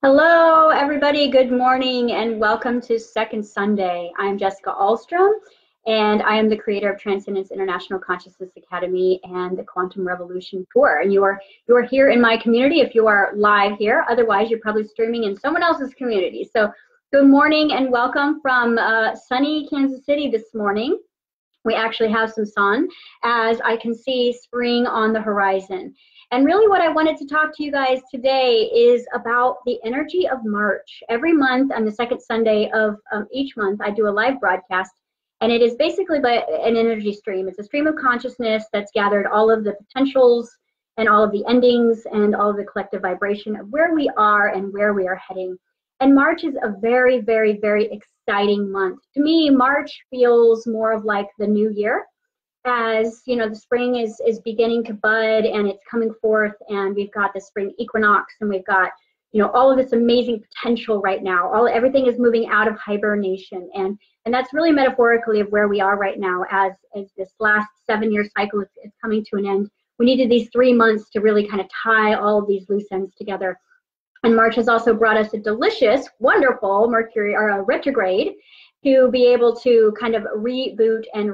Hello, everybody. Good morning and welcome to Second Sunday. I'm Jessica Alstrom, and I am the creator of Transcendence International Consciousness Academy and the Quantum Revolution Tour. And you are here in my community if you are live here. Otherwise, you're probably streaming in someone else's community. So good morning and welcome from sunny Kansas City this morning. We actually have some sun, as I can see spring on the horizon. And really what I wanted to talk to you guys today is about the energy of March. Every month on the second Sunday of each month, I do a live broadcast, and it is basically an energy stream. It's a stream of consciousness that's gathered all of the potentials and all of the endings and all of the collective vibration of where we are and where we are heading. And March is a very, very, very exciting month. To me, March feels more of like the new year, as you know, the spring is beginning to bud and it's coming forth, and we've got the spring equinox, and we've got, you know, all of this amazing potential right now. Everything is moving out of hibernation, and that's really metaphorically of where we are right now, as this last 7-year cycle is coming to an end. We needed these 3 months to really kind of tie all of these loose ends together. And March has also brought us a delicious, wonderful Mercury retrograde to be able to kind of reboot and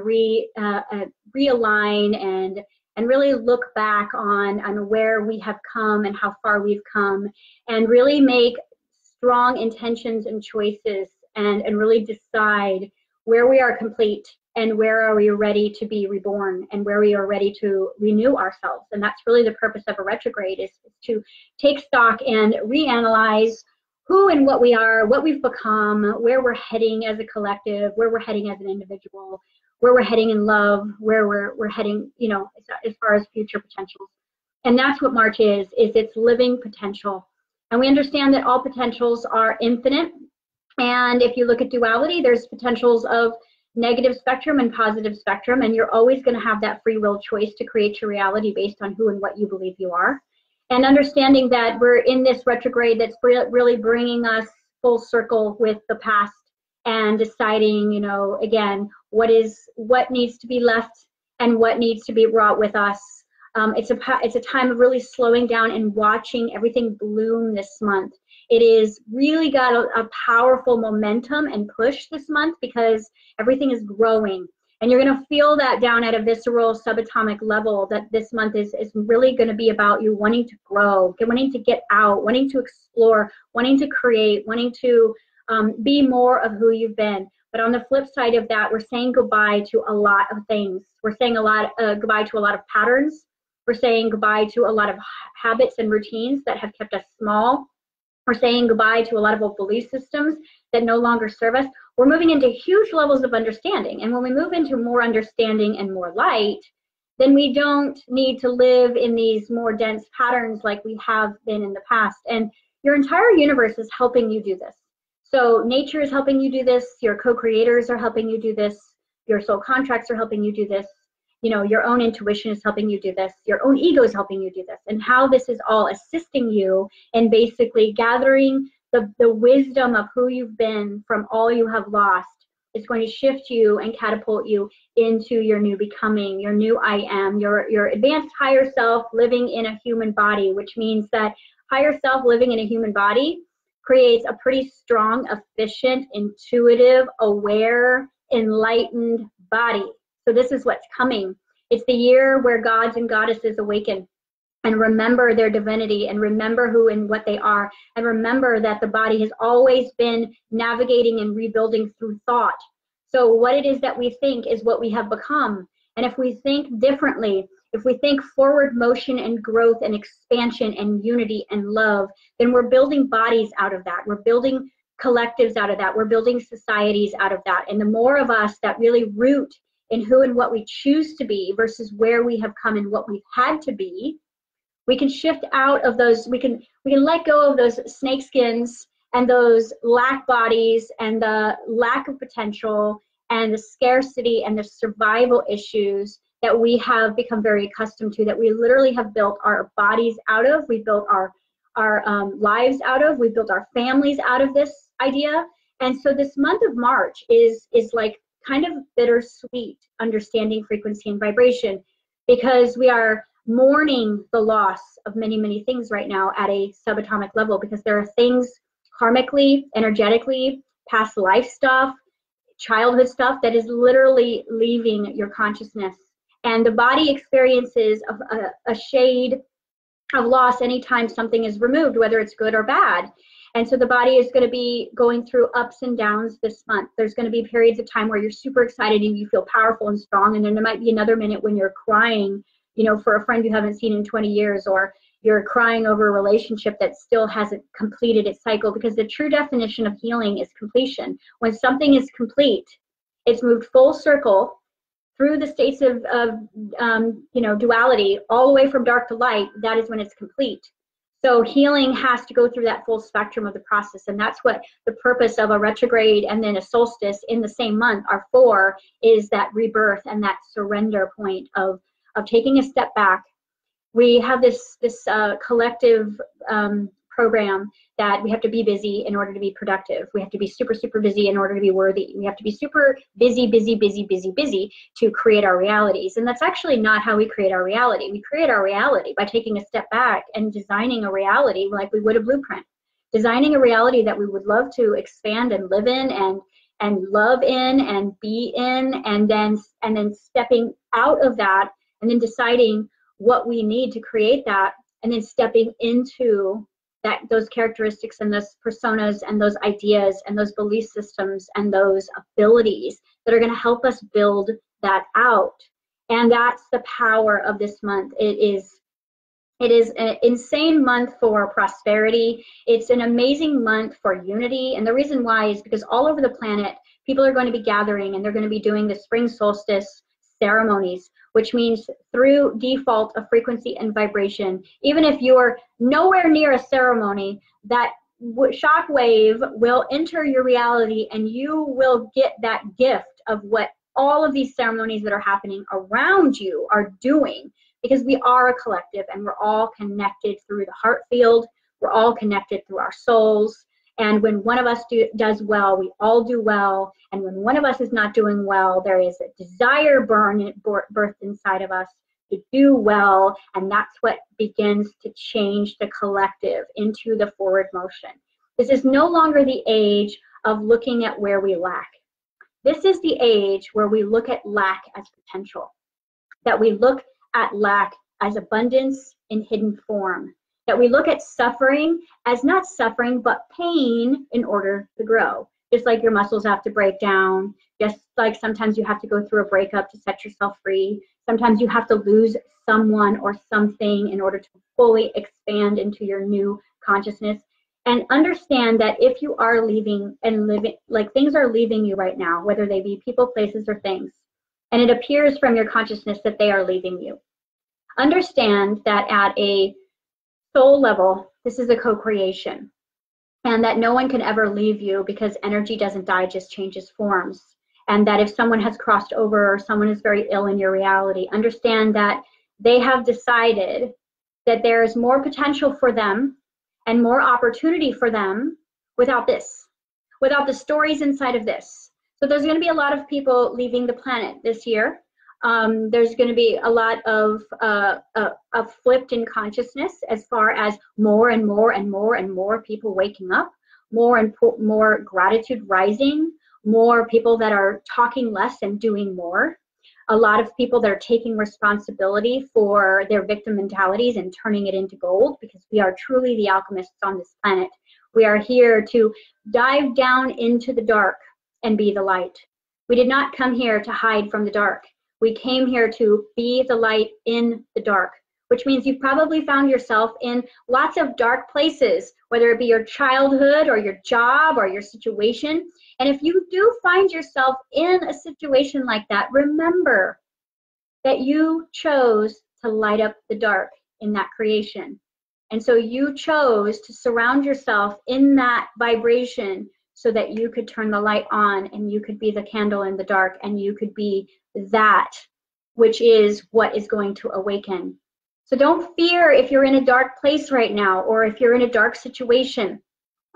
realign and really look back on where we have come and how far we've come, and really make strong intentions and choices and really decide where we are complete and where are we ready to be reborn and where we are ready to renew ourselves. And that's really the purpose of a retrograde, is to take stock and reanalyze who and what we are, what we've become, where we're heading as a collective, where we're heading as an individual, where we're heading in love, where we're heading, you know, as far as future potentials. And that's what March is it's living potential. And we understand that all potentials are infinite. And if you look at duality, there's potentials of negative spectrum and positive spectrum, and you're always going to have that free will choice to create your reality based on who and what you believe you are. And understanding that we're in this retrograde that's really bringing us full circle with the past, and deciding, you know, again, what needs to be left and what needs to be brought with us. It's a time of really slowing down and watching everything bloom this month. It is really got a powerful momentum and push this month because everything is growing. And you're going to feel that down at a visceral subatomic level, that this month is really going to be about you wanting to grow, wanting to get out, wanting to explore, wanting to create, wanting to be more of who you've been. But on the flip side of that, we're saying goodbye to a lot of things. We're saying goodbye to a lot of patterns. We're saying goodbye to a lot of habits and routines that have kept us small. We're saying goodbye to a lot of old belief systems that no longer serve us. We're moving into huge levels of understanding. And when we move into more understanding and more light, then we don't need to live in these more dense patterns like we have been in the past. And your entire universe is helping you do this. So nature is helping you do this. Your co-creators are helping you do this. Your soul contracts are helping you do this. You know, your own intuition is helping you do this. Your own ego is helping you do this. And how this is all assisting you in basically gathering the wisdom of who you've been from all you have lost is going to shift you and catapult you into your new becoming, your new I am, your advanced higher self living in a human body, which means that higher self living in a human body creates a pretty strong, efficient, intuitive, aware, enlightened body. So this is what's coming. It's the year where gods and goddesses awaken and remember their divinity and remember who and what they are, and remember that the body has always been navigating and rebuilding through thought. So what it is that we think is what we have become. And if we think differently, if we think forward motion and growth and expansion and unity and love, then we're building bodies out of that. We're building collectives out of that. We're building societies out of that. And the more of us that really root in who and what we choose to be versus where we have come and what we've had to be, we can shift out of those, we can let go of those snake skins and those lack bodies and the lack of potential and the scarcity and the survival issues that we have become very accustomed to, that we literally have built our bodies out of, we built our lives out of, we built our families out of this idea. And so this month of March is like kind of bittersweet understanding frequency and vibration, because we are mourning the loss of many, many things right now at a subatomic level, because there are things karmically, energetically, past life stuff, childhood stuff that is literally leaving your consciousness. And the body experiences a shade of loss anytime something is removed, whether it's good or bad. And so the body is going to be going through ups and downs this month. There's going to be periods of time where you're super excited and you feel powerful and strong, and then there might be another minute when you're crying, you know, for a friend you haven't seen in 20 years, or you're crying over a relationship that still hasn't completed its cycle, because the true definition of healing is completion. When something is complete, it's moved full circle through the states of you know, duality, all the way from dark to light. That is when it's complete. So healing has to go through that full spectrum of the process, and that's what the purpose of a retrograde and then a solstice in the same month are for, is that rebirth and that surrender point of taking a step back. We have this collective program that we have to be busy in order to be productive. We have to be super, super busy in order to be worthy. We have to be super busy, busy, busy, busy, busy to create our realities. And that's actually not how we create our reality. We create our reality by taking a step back and designing a reality like we would a blueprint. Designing a reality that we would love to expand and live in and love in and be in, and then stepping out of that and then deciding what we need to create that, and then stepping into those characteristics and those personas and those ideas and those belief systems and those abilities that are going to help us build that out. And that's the power of this month. It is an insane month for prosperity. It's an amazing month for unity. And the reason why is because all over the planet, people are going to be gathering, and they're going to be doing the spring solstice ceremonies, which means through default of frequency and vibration, even if you're nowhere near a ceremony, that shock wave will enter your reality, and you will get that gift of what all of these ceremonies that are happening around you are doing, because we are a collective and we're all connected through the heart field. We're all connected through our souls. And when one of us does well, we all do well. And when one of us is not doing well, there is a desire birthed inside of us to do well. And that's what begins to change the collective into the forward motion. This is no longer the age of looking at where we lack. This is the age where we look at lack as potential, that we look at lack as abundance in hidden form, that we look at suffering as not suffering, but pain in order to grow. Just like your muscles have to break down, just like sometimes you have to go through a breakup to set yourself free. Sometimes you have to lose someone or something in order to fully expand into your new consciousness. And understand that if you are leaving and living, like things are leaving you right now, whether they be people, places, or things, and it appears from your consciousness that they are leaving you, understand that at a soul level, this is a co-creation, and that no one can ever leave you, because energy doesn't die, just changes forms. And that if someone has crossed over or someone is very ill in your reality, understand that they have decided that there is more potential for them and more opportunity for them without this, without the stories inside of this. So there's going to be a lot of people leaving the planet this year. There's going to be a lot of flipped in consciousness as far as more and more and more and more people waking up, more and more gratitude rising, more people that are talking less and doing more. A lot of people that are taking responsibility for their victim mentalities and turning it into gold, because we are truly the alchemists on this planet. We are here to dive down into the dark and be the light. We did not come here to hide from the dark. We came here to be the light in the dark, which means you've probably found yourself in lots of dark places, whether it be your childhood or your job or your situation. And if you do find yourself in a situation like that, remember that you chose to light up the dark in that creation. And so you chose to surround yourself in that vibration so that you could turn the light on, and you could be the candle in the dark, and you could be that which is what is going to awaken. So don't fear if you're in a dark place right now, or if you're in a dark situation.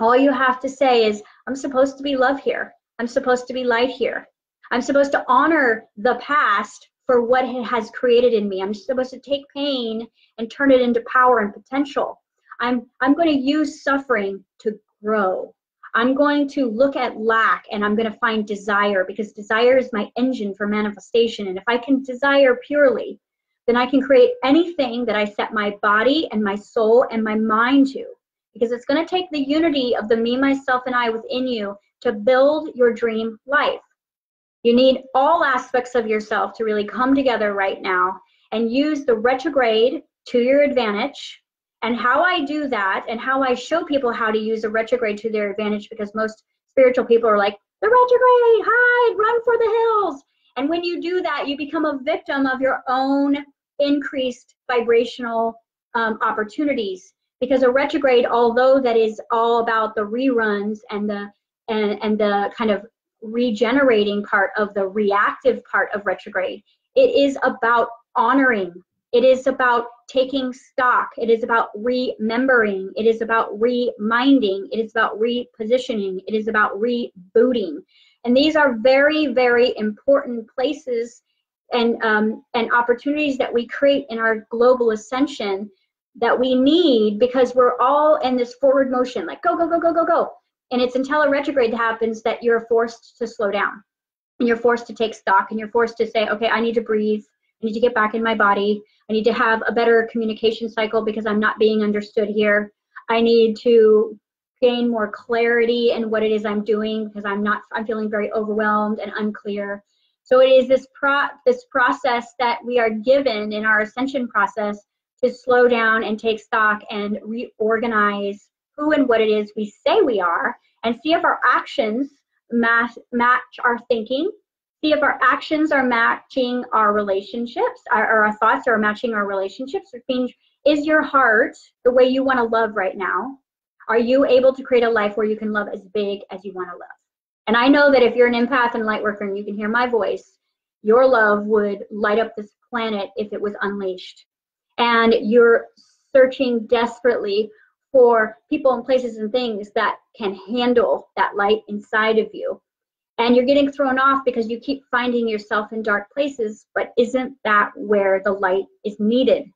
All you have to say is, I'm supposed to be love here. I'm supposed to be light here. I'm supposed to honor the past for what it has created in me. I'm supposed to take pain and turn it into power and potential. I'm going to use suffering to grow. I'm going to look at lack and I'm going to find desire, because desire is my engine for manifestation. And if I can desire purely, then I can create anything that I set my body and my soul and my mind to. Because it's going to take the unity of the me, myself, and I within you to build your dream life. You need all aspects of yourself to really come together right now and use the retrograde to your advantage. And how I do that and how I show people how to use a retrograde to their advantage, because most spiritual people are like, the retrograde, hide, run for the hills. And when you do that, you become a victim of your own increased vibrational opportunities. Because a retrograde, although that is all about the reruns and the kind of regenerating part of the reactive part of retrograde, it is about honoring. It is about taking stock. It is about remembering. It is about reminding. It is about repositioning. It is about rebooting. And these are very, very important places and opportunities that we create in our global ascension that we need, because we're all in this forward motion, like go, go, go, go, go, go. And it's until a retrograde happens that you're forced to slow down, and you're forced to take stock, and you're forced to say, okay, I need to breathe. I need to get back in my body. I need to have a better communication cycle because I'm not being understood here. I need to gain more clarity in what it is I'm doing because I'm feeling very overwhelmed and unclear. So it is this process that we are given in our ascension process to slow down and take stock and reorganize who and what it is we say we are, and see if our actions match our thinking. See if our actions are matching our relationships, or our thoughts are matching our relationships. Which means, is your heart the way you want to love right now? Are you able to create a life where you can love as big as you want to love? And I know that if you're an empath and light worker and you can hear my voice, your love would light up this planet if it was unleashed. And you're searching desperately for people and places and things that can handle that light inside of you. And you're getting thrown off because you keep finding yourself in dark places, but isn't that where the light is needed?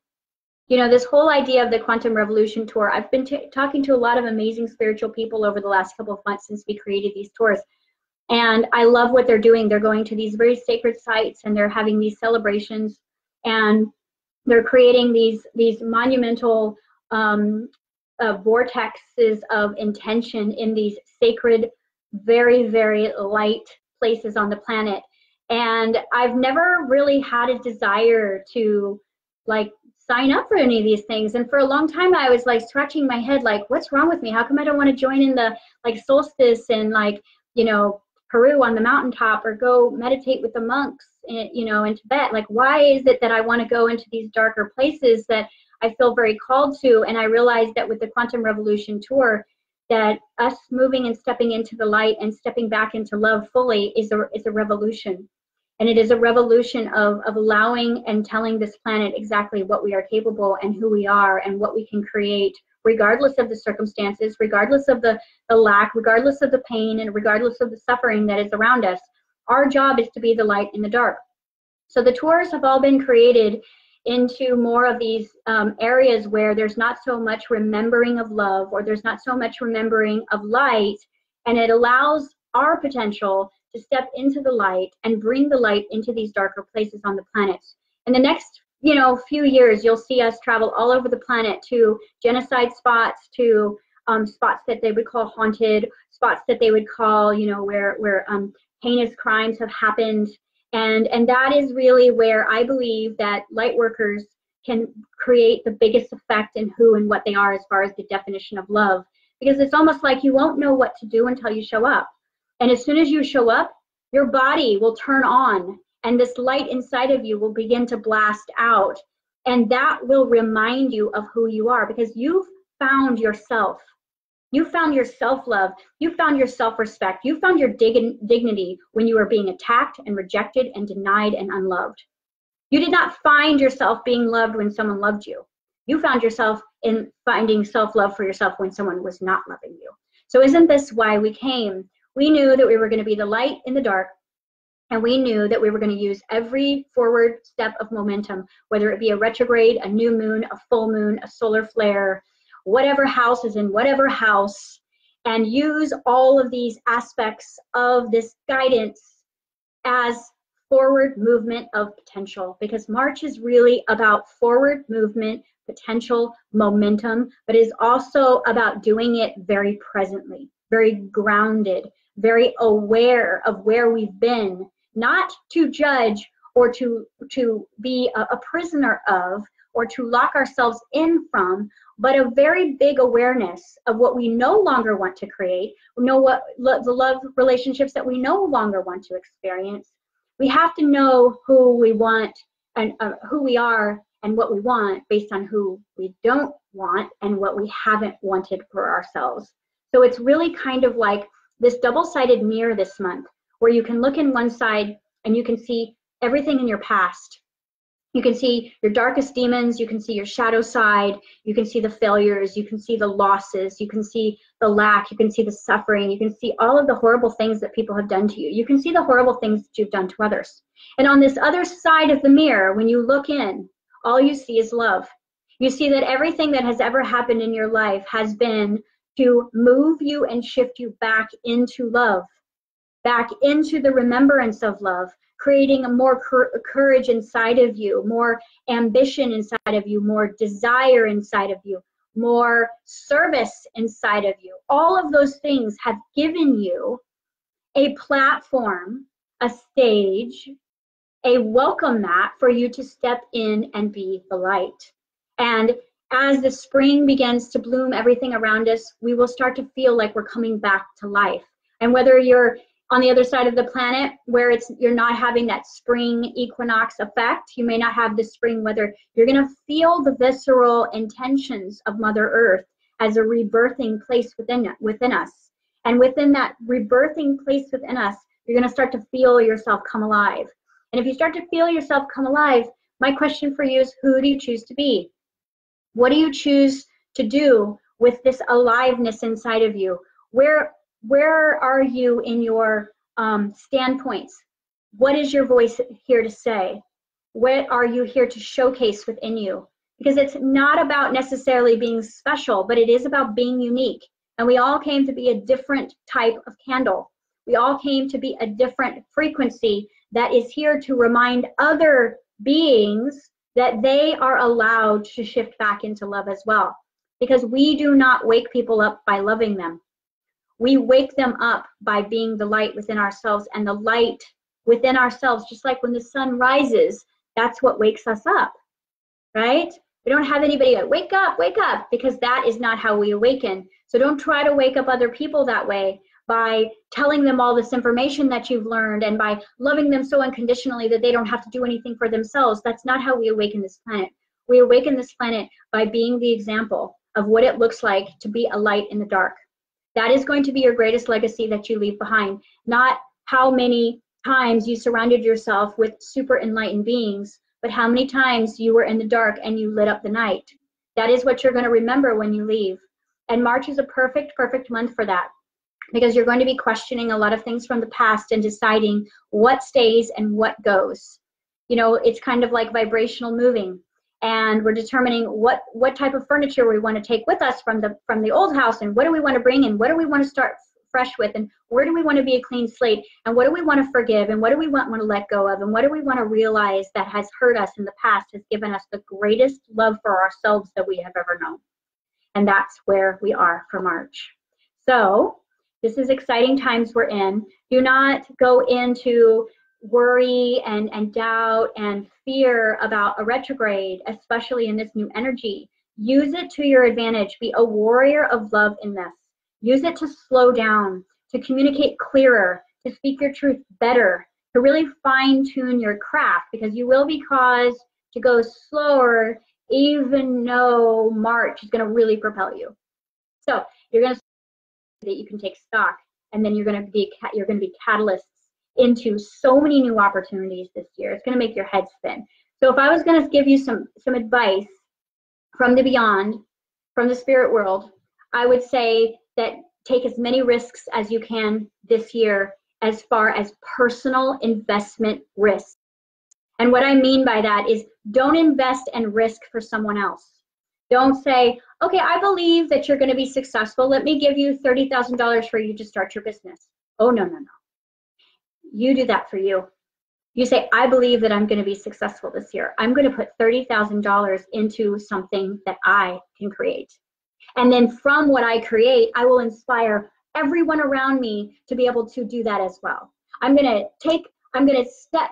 You know, this whole idea of the Quantum Revolution Tour, I've been talking to a lot of amazing spiritual people over the last couple of months since we created these tours. And I love what they're doing. They're going to these very sacred sites and they're having these celebrations, and they're creating these monumental vortexes of intention in these sacred, very, very light places on the planet. And I've never really had a desire to like sign up for any of these things. And for a long time, I was like scratching my head, like, what's wrong with me? How come I don't want to join in the like solstice and like, you know, Peru on the mountaintop, or go meditate with the monks, you know, in Tibet? Like, why is it that I want to go into these darker places that I feel very called to? And I realized that with the Quantum Revolution Tour, that us moving and stepping into the light and stepping back into love fully is a revolution. And it is a revolution of allowing and telling this planet exactly what we are capable and who we are and what we can create, regardless of the circumstances, regardless of the lack, regardless of the pain, and regardless of the suffering that is around us. Our job is to be the light in the dark. So the tours have all been created into more of these areas where there's not so much remembering of love, or there's not so much remembering of light, and it allows our potential to step into the light and bring the light into these darker places on the planet. In the next, you know, few years, you'll see us travel all over the planet to genocide spots, to spots that they would call haunted, spots that they would call, you know, where heinous crimes have happened. And that is really where I believe that light workers can create the biggest effect in who and what they are as far as the definition of love. Because it's almost like you won't know what to do until you show up. And as soon as you show up, your body will turn on, and this light inside of you will begin to blast out. And that will remind you of who you are, because you've found yourself. You found your self-love. You found your self-respect. You found your dignity when you were being attacked and rejected and denied and unloved. You did not find yourself being loved when someone loved you. You found yourself in finding self-love for yourself when someone was not loving you. So isn't this why we came? We knew that we were going to be the light in the dark, And we knew that we were going to use every forward step of momentum, whether it be a retrograde, a new moon, a full moon, a solar flare, whatever house is in whatever house, and use all of these aspects of this guidance as forward movement of potential, because March is really about forward movement, potential, momentum, but is also about doing it very presently, very grounded, very aware of where we've been, not to judge or to be a prisoner of or to lock ourselves in from, but a very big awareness of what we no longer want to create, know what the love relationships that we no longer want to experience. We have to know who we want and who we are and what we want based on who we don't want and what we haven't wanted for ourselves. So it's really kind of like this double-sided mirror this month, where you can look in one side and you can see everything in your past. You can see your darkest demons, you can see your shadow side, you can see the failures, you can see the losses, you can see the lack, you can see the suffering, you can see all of the horrible things that people have done to you. You can see the horrible things that you've done to others. And on this other side of the mirror, when you look in, all you see is love. You see that everything that has ever happened in your life has been to move you and shift you back into love, back into the remembrance of love, creating a more courage inside of you, more ambition inside of you, more desire inside of you, more service inside of you. All of those things have given you a platform, a stage, a welcome mat for you to step in and be the light. And as the spring begins to bloom everything around us, we will start to feel like we're coming back to life. And whether you're on the other side of the planet where you're not having that spring equinox effect, you may not have the spring weather, you're going to feel the visceral intentions of Mother Earth as a rebirthing place within us. And within that rebirthing place within us, you're going to start to feel yourself come alive. And if you start to feel yourself come alive, my question for you is, who do you choose to be? What do you choose to do with this aliveness inside of you? Where are you in your standpoints? What is your voice here to say? What are you here to showcase within you? Because it's not about necessarily being special, but it is about being unique. And we all came to be a different type of candle. We all came to be a different frequency that is here to remind other beings that they are allowed to shift back into love as well. Because we do not wake people up by loving them. We wake them up by being the light within ourselves, and the light within ourselves, just like when the sun rises, that's what wakes us up, right? We don't have anybody like, wake up, because that is not how we awaken. So don't try to wake up other people that way by telling them all this information that you've learned and by loving them so unconditionally that they don't have to do anything for themselves. That's not how we awaken this planet. We awaken this planet by being the example of what it looks like to be a light in the dark. That is going to be your greatest legacy that you leave behind, not how many times you surrounded yourself with super enlightened beings, but how many times you were in the dark and you lit up the night. That is what you're going to remember when you leave. And March is a perfect month for that, because you're going to be questioning a lot of things from the past and deciding what stays and what goes. You know, it's kind of like vibrational moving. And we're determining what type of furniture we want to take with us from the old house, and what do we want to bring, and what do we want to start fresh with, and where do we want to be a clean slate, and what do we want to forgive, and what do we want to let go of, and what do we want to realize that has hurt us in the past, has given us the greatest love for ourselves that we have ever known. And that's where we are for March. So this is exciting times we're in. Do not go into worry and doubt and fear about a retrograde, especially in this new energy. Use it to your advantage. Be a warrior of love in this. Use it to slow down, to communicate clearer, to speak your truth better, to really fine-tune your craft, because you will be caused to go slower, even though March is going to really propel you. So you're going to see that you can take stock, and then you're going to be catalysts into so many new opportunities this year. It's going to make your head spin. So if I was going to give you some advice from the beyond, from the spirit world, I would say that take as many risks as you can this year as far as personal investment risk. And what I mean by that is don't invest and risk for someone else. Don't say, okay, I believe that you're going to be successful. Let me give you $30,000 for you to start your business. Oh, no, no, no. You do that for you. You say, I believe that I'm going to be successful this year. I'm going to put $30,000 into something that I can create. And then from what I create, I will inspire everyone around me to be able to do that as well. I'm going to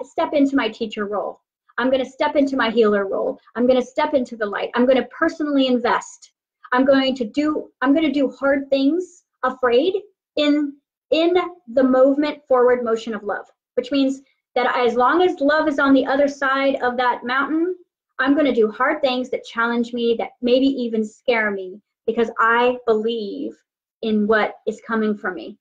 step into my teacher role. I'm going to step into my healer role. I'm going to step into the light. I'm going to personally invest. I'm going to do hard things afraid in the movement forward motion of love, which means that as long as love is on the other side of that mountain, I'm going to do hard things that challenge me, that maybe even scare me, because I believe in what is coming for me.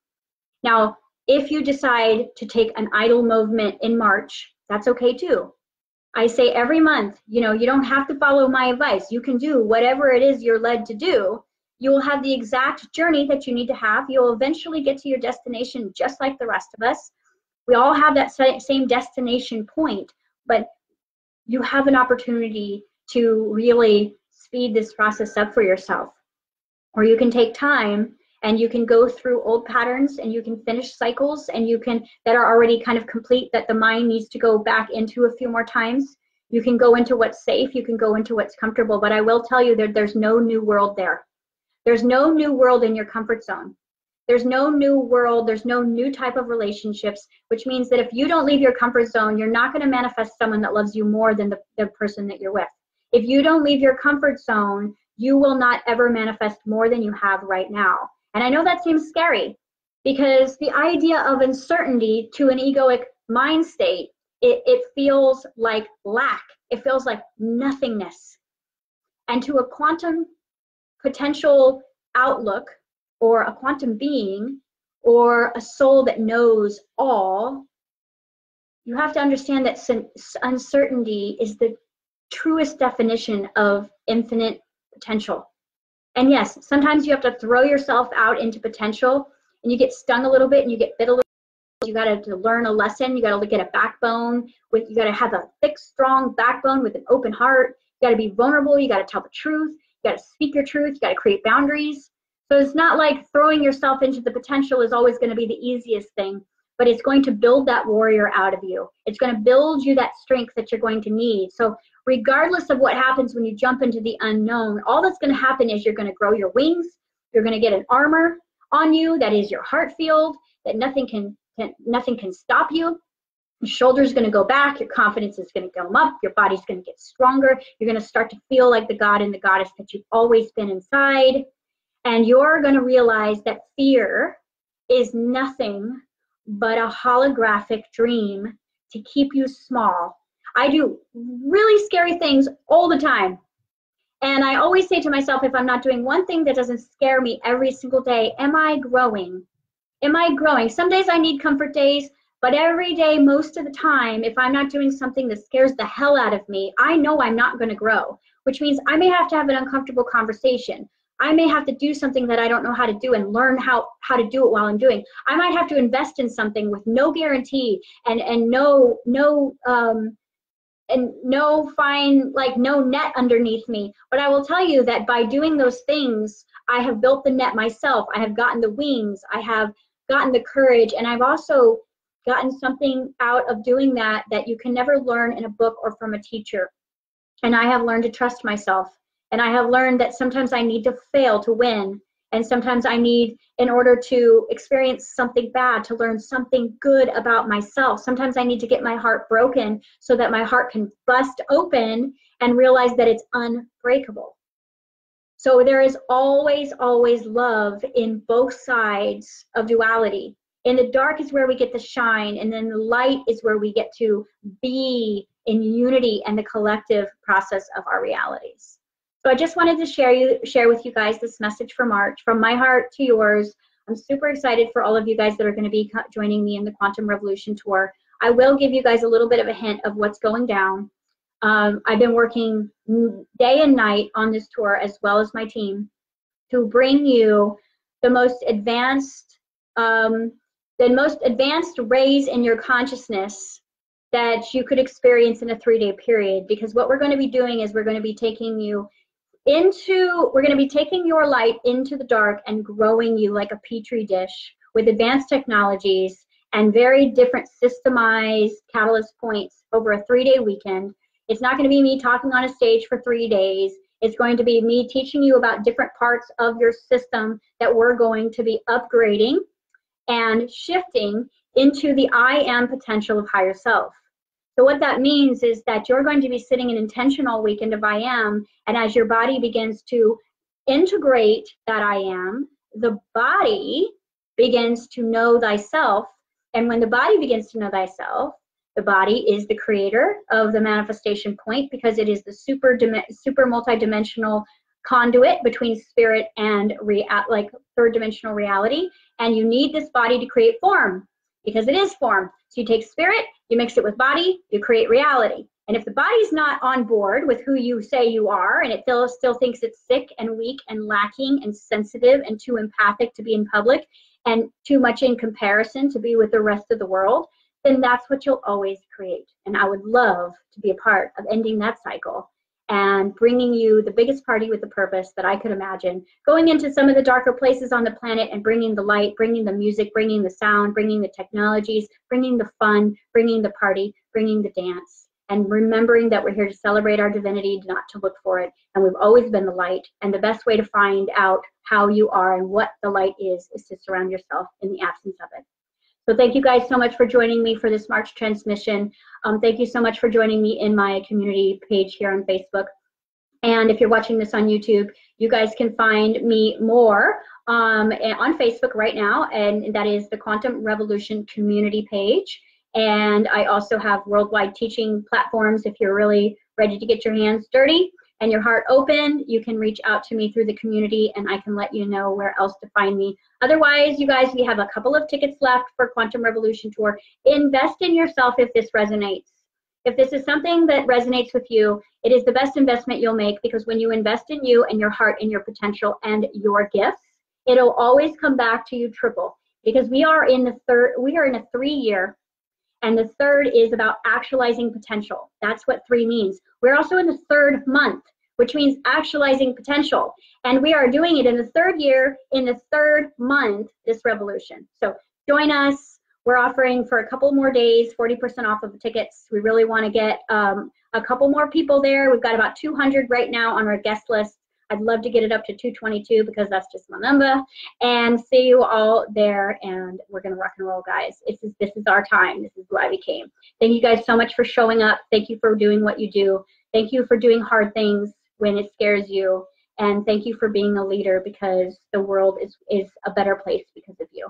Now, if you decide to take an idle movement in March, that's okay too. I say every month, you don't have to follow my advice. You can do whatever it is you're led to do. You will have the exact journey that you need to have. You'll eventually get to your destination just like the rest of us. We all have that same destination point, but you have an opportunity to really speed this process up for yourself. Or you can take time and you can go through old patterns and you can finish cycles and that are already kind of complete, that the mind needs to go back into a few more times. You can go into what's safe, you can go into what's comfortable, but I will tell you that there's no new world there. There's no new world in your comfort zone. There's no new world, there's no new type of relationships, which means that if you don't leave your comfort zone, you're not going to manifest someone that loves you more than the person that you're with. If you don't leave your comfort zone, you will not ever manifest more than you have right now. And I know that seems scary, because the idea of uncertainty to an egoic mind state, it feels like lack. It feels like nothingness. And to a quantum potential outlook, or a quantum being, or a soul that knows all, you have to understand that uncertainty is the truest definition of infinite potential. And yes, sometimes you have to throw yourself out into potential, and you get stung a little bit, and you get bit a little bit. You got to learn a lesson. You got to get a backbone. You got to have a thick, strong backbone with an open heart. You got to be vulnerable. You got to tell the truth. You got to speak your truth. You got to create boundaries. So it's not like throwing yourself into the potential is always going to be the easiest thing, but it's going to build that warrior out of you. It's going to build you that strength that you're going to need. So regardless of what happens when you jump into the unknown, all that's going to happen is you're going to grow your wings. You're going to get an armor on you that is your heart field, that nothing can stop you. Your shoulders going to go back. Your confidence is going to go up. Your body's going to get stronger. You're going to start to feel like the god and the goddess that you've always been inside. And you're going to realize that fear is nothing but a holographic dream to keep you small. I do really scary things all the time. And I always say to myself, if I'm not doing one thing that doesn't scare me every single day, am I growing? Am I growing? Some days I need comfort days, but every day, most of the time, if I'm not doing something that scares the hell out of me, I know I'm not going to grow, which means I may have to have an uncomfortable conversation. I may have to do something that I don't know how to do and learn how to do it while I'm doing. I might have to invest in something with no guarantee and no net underneath me. But I will tell you that by doing those things, I have built the net myself. I have gotten the wings. I have gotten the courage, and I've also gotten something out of doing that you can never learn in a book or from a teacher. And I have learned to trust myself. And I have learned that sometimes I need to fail to win. And sometimes I need, in order to experience something bad, to learn something good about myself. Sometimes I need to get my heart broken so that my heart can bust open and realize that it's unbreakable. So there is always, always love in both sides of duality. In the dark is where we get to shine, and then the light is where we get to be in unity and the collective process of our realities. So I just wanted to share with you guys this message for March, from my heart to yours. I'm super excited for all of you guys that are going to be joining me in the Quantum Revolution Tour. I will give you guys a little bit of a hint of what's going down. I've been working day and night on this tour, as well as my team, to bring you the most advanced the most advanced raise in your consciousness that you could experience in a 3-day period. Because what we're going to be doing is we're going to be taking you we're going to be taking your light into the dark and growing you like a petri dish with advanced technologies and very different systemized catalyst points over a 3-day weekend. It's not going to be me talking on a stage for 3 days. It's going to be me teaching you about different parts of your system that we're going to be upgrading and shifting into the I am potential of higher self. So what that means is that you're going to be sitting in intention all weekend of I am, and as your body begins to integrate that I am, the body begins to know thyself. And when the body begins to know thyself, the body is the creator of the manifestation point, because it is the super multidimensional conduit between spirit and like third dimensional reality. And you need this body to create form, because it is form. So you take spirit, you mix it with body, you create reality. And if the body's not on board with who you say you are, and it still thinks it's sick and weak and lacking and sensitive and too empathic to be in public and too much in comparison to be with the rest of the world, then that's what you'll always create. And I would love to be a part of ending that cycle and bringing you the biggest party with a purpose that I could imagine, going into some of the darker places on the planet and bringing the light, bringing the music, bringing the sound, bringing the technologies, bringing the fun, bringing the party, bringing the dance, and remembering that we're here to celebrate our divinity, not to look for it. And we've always been the light. And the best way to find out how you are and what the light is to surround yourself in the absence of it. So thank you guys so much for joining me for this March transmission. Thank you so much for joining me in my community page here on Facebook. And if you're watching this on YouTube, you guys can find me more on Facebook right now, and that is the Quantum Revolution community page. And I also have worldwide teaching platforms. If you're really ready to get your hands dirty and your heart open, you can reach out to me through the community, and I can let you know where else to find me. Otherwise, you guys, we have a couple of tickets left for Quantum Revolution Tour. Invest in yourself if this resonates. If this is something that resonates with you, it is the best investment you'll make, because when you invest in you and your heart and your potential and your gifts, it'll always come back to you triple. Because we are in a 3-year, and the third is about actualizing potential. That's what 3 means. We're also in the 3rd month, which means actualizing potential. And we are doing it in the 3rd year, in the 3rd month, this revolution. So join us. We're offering for a couple more days, 40% off of the tickets. We really want to get a couple more people there. We've got about 200 right now on our guest list. I'd love to get it up to 222, because that's just my number. And see you all there, and we're going to rock and roll, guys. This is our time. This is why we came. Thank you guys so much for showing up. Thank you for doing what you do. Thank you for doing hard things when it scares you. And thank you for being a leader, because the world is a better place because of you.